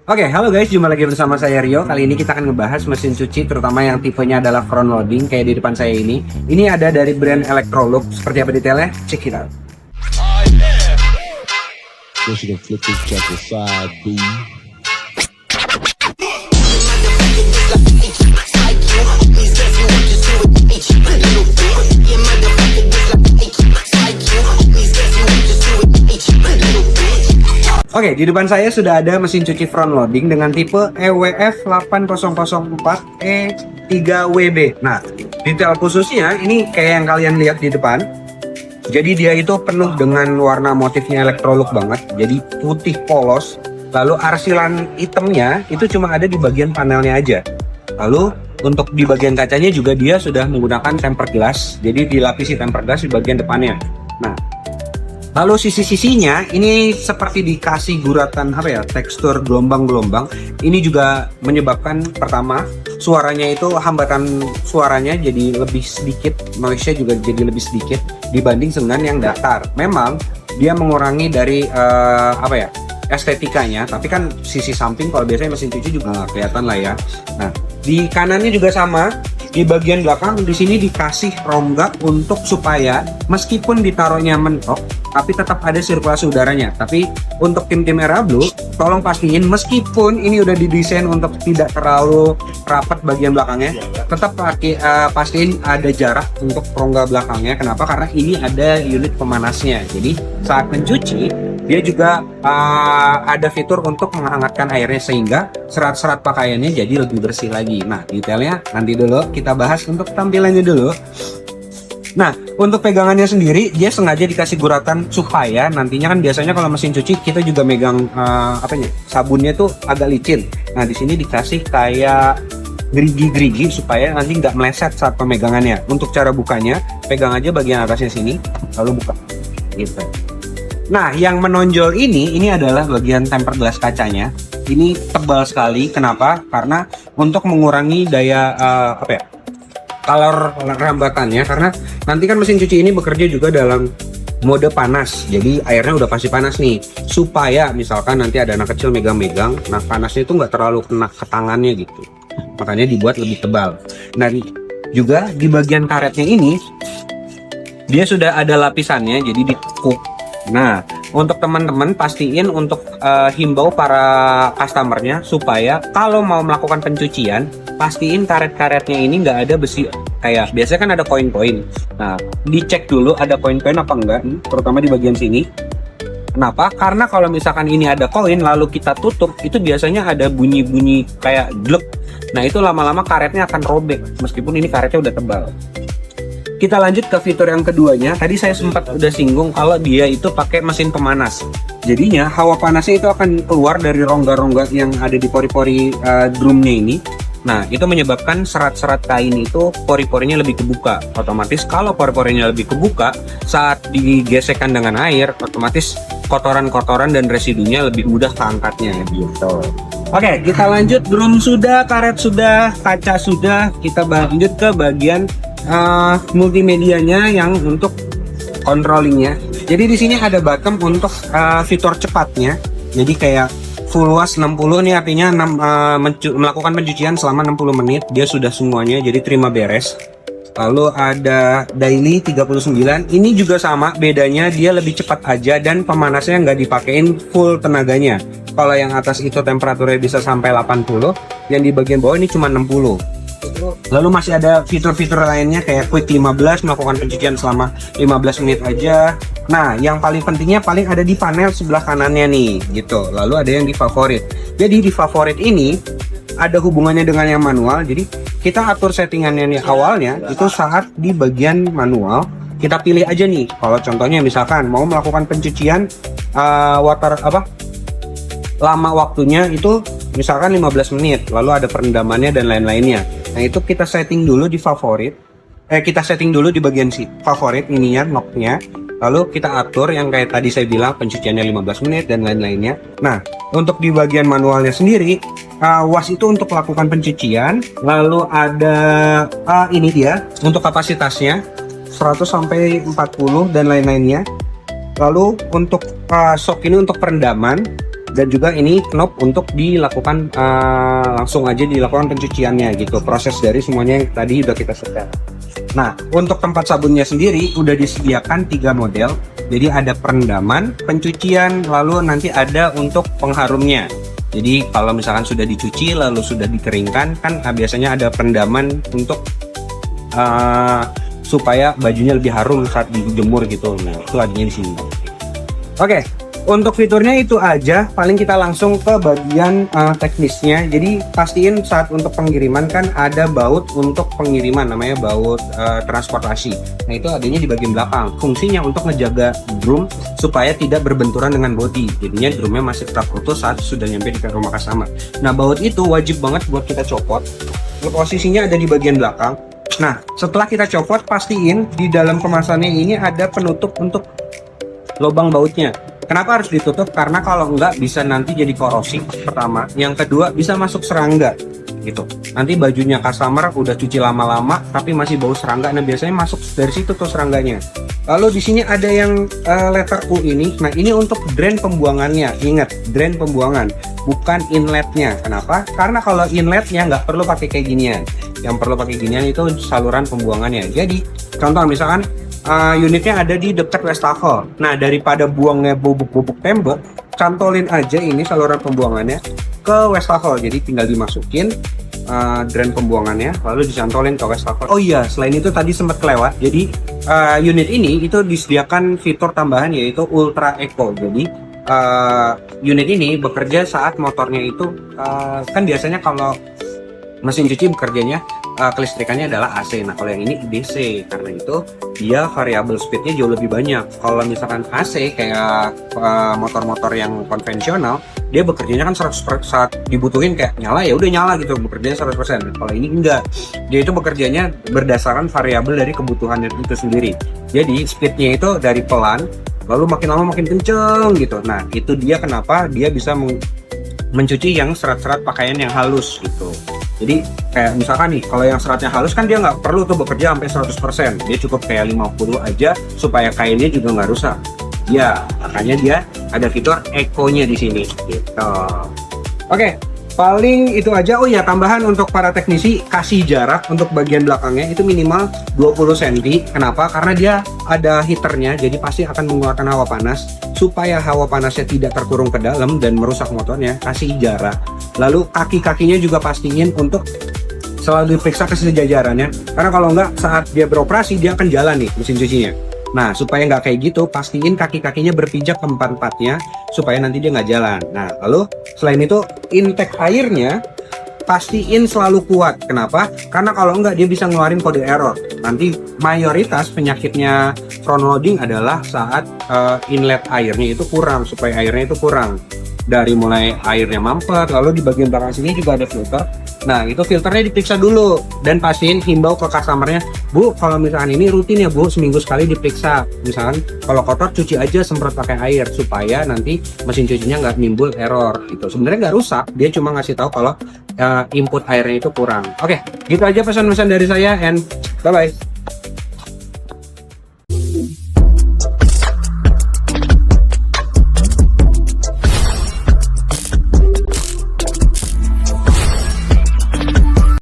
Oke, halo guys, jumpa lagi bersama saya Rio. Kali ini kita akan ngebahas mesin cuci, terutama yang tipenya adalah front loading, kayak di depan saya ini. Ini ada dari brand Electrolux. Seperti apa detailnya? Check it out. Oke, di depan saya sudah ada mesin cuci front loading dengan tipe EWF 8004E3WB. Nah, detail khususnya ini kayak yang kalian lihat di depan. Jadi dia itu penuh dengan warna motifnya Electrolux banget. Jadi putih polos. Lalu arsilan hitamnya itu cuma ada di bagian panelnya aja. Lalu untuk di bagian kacanya juga dia sudah menggunakan tempered glass. Jadi dilapisi tempered glass di bagian depannya. Nah, lalu sisi-sisinya ini seperti dikasih guratan tekstur gelombang-gelombang. Ini juga menyebabkan pertama suaranya itu hambatan suaranya jadi lebih sedikit, noise-nya juga jadi lebih sedikit dibanding dengan yang datar. Memang dia mengurangi dari estetikanya, tapi kan sisi samping kalau biasanya mesin cuci juga nggak kelihatan lah ya. Nah, di kanannya juga sama. Di bagian belakang di sini dikasih rongga untuk supaya meskipun ditaruhnya mentok, tapi tetap ada sirkulasi udaranya. Tapi untuk tim-tim Era Blue, tolong pastiin meskipun ini udah didesain untuk tidak terlalu rapat bagian belakangnya, tetap pastiin ada jarak untuk rongga belakangnya. Kenapa? Karena ini ada unit pemanasnya. Jadi saat mencuci dia juga ada fitur untuk menghangatkan airnya sehingga serat-serat pakaiannya jadi lebih bersih lagi. Nah, detailnya nanti dulu kita bahas untuk tampilannya dulu. Nah, untuk pegangannya sendiri dia sengaja dikasih guratan supaya nantinya kan biasanya kalau mesin cuci kita juga megang sabunnya tuh agak licin. Nah, di sini dikasih kayak gerigi-gerigi supaya nanti nggak meleset saat pemegangannya. Untuk cara bukanya, pegang aja bagian atasnya sini lalu buka gitu. Nah, yang menonjol ini adalah bagian tempered glass kacanya. Ini tebal sekali. Kenapa? Karena untuk mengurangi daya kalor rambatannya. Karena nanti kan mesin cuci ini bekerja juga dalam mode panas. Jadi airnya udah pasti panas nih. Supaya misalkan nanti ada anak kecil megang-megang, nah panasnya itu nggak terlalu kena ke tangannya gitu. Makanya dibuat lebih tebal. Nah, juga di bagian karetnya ini dia sudah ada lapisannya. Jadi ditekuk. Nah, untuk teman-teman pastiin untuk himbau para customernya supaya kalau mau melakukan pencucian, pastiin karet-karetnya ini nggak ada besi. Kayak biasanya kan ada koin-koin. Nah, dicek dulu ada koin-koin apa enggak, terutama di bagian sini. Kenapa? Karena kalau misalkan ini ada koin lalu kita tutup, itu biasanya ada bunyi-bunyi kayak glek. Nah, itu lama-lama karetnya akan robek meskipun ini karetnya udah tebal. Kita lanjut ke fitur yang keduanya. Tadi saya sempat udah singgung kalau dia itu pakai mesin pemanas. Jadinya hawa panasnya itu akan keluar dari rongga-rongga yang ada di pori-pori drumnya ini. Nah, itu menyebabkan serat-serat kain itu pori-porinya lebih kebuka. Otomatis kalau pori-porinya lebih kebuka, saat digesekkan dengan air, otomatis kotoran-kotoran dan residunya lebih mudah keangkatnya gitu. Oke, kita lanjut. Drum sudah, karet sudah, kaca sudah. Kita lanjut ke bagian multimedianya yang untuk controllingnya. Jadi di sini ada button untuk fitur cepatnya. Jadi kayak full wash 60 nih artinya melakukan pencucian selama 60 menit dia sudah semuanya, jadi terima beres. Lalu ada daily 39. Ini juga sama, bedanya dia lebih cepat aja dan pemanasnya nggak dipakein full tenaganya. Kalau yang atas itu temperaturnya bisa sampai 80, yang di bagian bawah ini cuma 60. Lalu masih ada fitur-fitur lainnya kayak quick 15, melakukan pencucian selama 15 menit aja. Nah, yang paling pentingnya paling ada di panel sebelah kanannya nih gitu. Lalu ada yang di favorit. Jadi di favorit ini ada hubungannya dengan yang manual. Jadi kita atur settingannya nih awalnya itu saat di bagian manual kita pilih aja nih. Kalau contohnya misalkan mau melakukan pencucian lama waktunya itu misalkan 15 menit, lalu ada perendamannya dan lain-lainnya. Nah, itu kita setting dulu di favorit. Kita setting dulu di bagian favorit ininya, knob-nya. Lalu kita atur yang kayak tadi saya bilang pencuciannya 15 menit dan lain-lainnya. Nah, untuk di bagian manualnya sendiri, wash itu untuk melakukan pencucian. Lalu ada ini dia untuk kapasitasnya 100 sampai 40 dan lain-lainnya. Lalu untuk shock ini untuk perendaman. Dan juga ini knob untuk dilakukan langsung aja dilakukan pencuciannya gitu. Proses dari semuanya yang tadi udah kita setel. Nah, untuk tempat sabunnya sendiri udah disediakan 3 model. Jadi ada perendaman, pencucian, lalu nanti ada untuk pengharumnya. Jadi kalau misalkan sudah dicuci lalu sudah dikeringkan kan biasanya ada perendaman untuk supaya bajunya lebih harum saat dijemur gitu. Nah, itu adanya di sini. Oke, untuk fiturnya itu aja. Paling kita langsung ke bagian teknisnya. Jadi pastiin saat untuk pengiriman kan ada baut untuk pengiriman, namanya baut transportasi. Nah, itu adanya di bagian belakang. Fungsinya untuk ngejaga drum supaya tidak berbenturan dengan bodi. Jadinya drumnya masih tetap utuh saat sudah nyampe di rumah customer. Nah, baut itu wajib banget buat kita copot. Posisinya ada di bagian belakang. Nah, setelah kita copot, pastiin di dalam kemasannya ini ada penutup untuk lubang bautnya. Kenapa harus ditutup? Karena kalau enggak bisa nanti jadi korosi, pertama. Yang kedua, bisa masuk serangga gitu. Nanti bajunya customer udah cuci lama-lama tapi masih bau serangga. Nah, biasanya masuk dari situ tuh serangganya. Lalu di sini ada yang letter U ini. Nah, ini untuk drain pembuangannya. Ingat, drain pembuangan, bukan inletnya. Kenapa? Karena kalau inletnya nggak perlu pakai kayak ginian. Yang perlu pakai ginian itu saluran pembuangannya. Jadi, contoh misalkan unitnya ada di dekat wastafel. Nah, daripada buangnya bubuk-bubuk tembok, cantolin aja ini saluran pembuangannya ke wastafel. Jadi tinggal dimasukin drain pembuangannya, lalu dicantolin ke wastafel. Oh iya, selain itu tadi sempat kelewat. Jadi unit ini itu disediakan fitur tambahan yaitu Ultra Eco. Jadi unit ini bekerja saat motornya itu kan biasanya kalau mesin cuci bekerjanya kelistrikannya adalah AC. Nah, kalau yang ini DC, karena itu dia variabel speednya jauh lebih banyak. Kalau misalkan AC kayak motor-motor yang konvensional, dia bekerjanya kan 100% saat dibutuhin kayak nyala ya udah nyala gitu, bekerjanya 100%. Kalau ini enggak, dia itu bekerjanya berdasarkan variabel dari kebutuhan itu sendiri. Jadi speednya itu dari pelan, lalu makin lama makin kenceng gitu. Nah, itu dia kenapa dia bisa mencuci yang serat-serat pakaian yang halus gitu. Jadi kayak misalkan nih, kalau yang seratnya halus kan dia nggak perlu tuh bekerja sampai 100%. Dia cukup kayak 50 aja supaya kainnya juga nggak rusak. Ya, makanya dia ada fitur eco-nya di sini gitu. Oke, paling itu aja. Oh ya, tambahan untuk para teknisi, kasih jarak untuk bagian belakangnya itu minimal 20 cm. Kenapa? Karena dia ada heaternya, jadi pasti akan mengeluarkan hawa panas. Supaya hawa panasnya tidak terkurung ke dalam dan merusak motornya, kasih jarak. Lalu kaki-kakinya juga pastiin untuk selalu diperiksa kesejajarannya. Karena kalau enggak, saat dia beroperasi dia akan jalan nih mesin cucinya. Nah, supaya nggak kayak gitu, pastiin kaki-kakinya berpijak ke empat-empatnya supaya nanti dia nggak jalan. Nah, lalu selain itu intake airnya pastiin selalu kuat. Kenapa? Karena kalau enggak dia bisa ngeluarin kode error. Nanti mayoritas penyakitnya front loading adalah saat inlet airnya itu kurang, supaya airnya itu kurang. Dari mulai airnya mampet, lalu di bagian belakang sini juga ada filter. Nah, itu filternya diperiksa dulu dan pastiin himbau ke customernya, Bu, kalau misalkan ini rutin ya Bu, seminggu sekali diperiksa. Misalkan kalau kotor cuci aja, semprot pakai air supaya nanti mesin cucinya nggak nimbul error gitu. Sebenarnya nggak rusak, dia cuma ngasih tahu kalau input airnya itu kurang. Oke, gitu aja pesan-pesan dari saya and bye bye.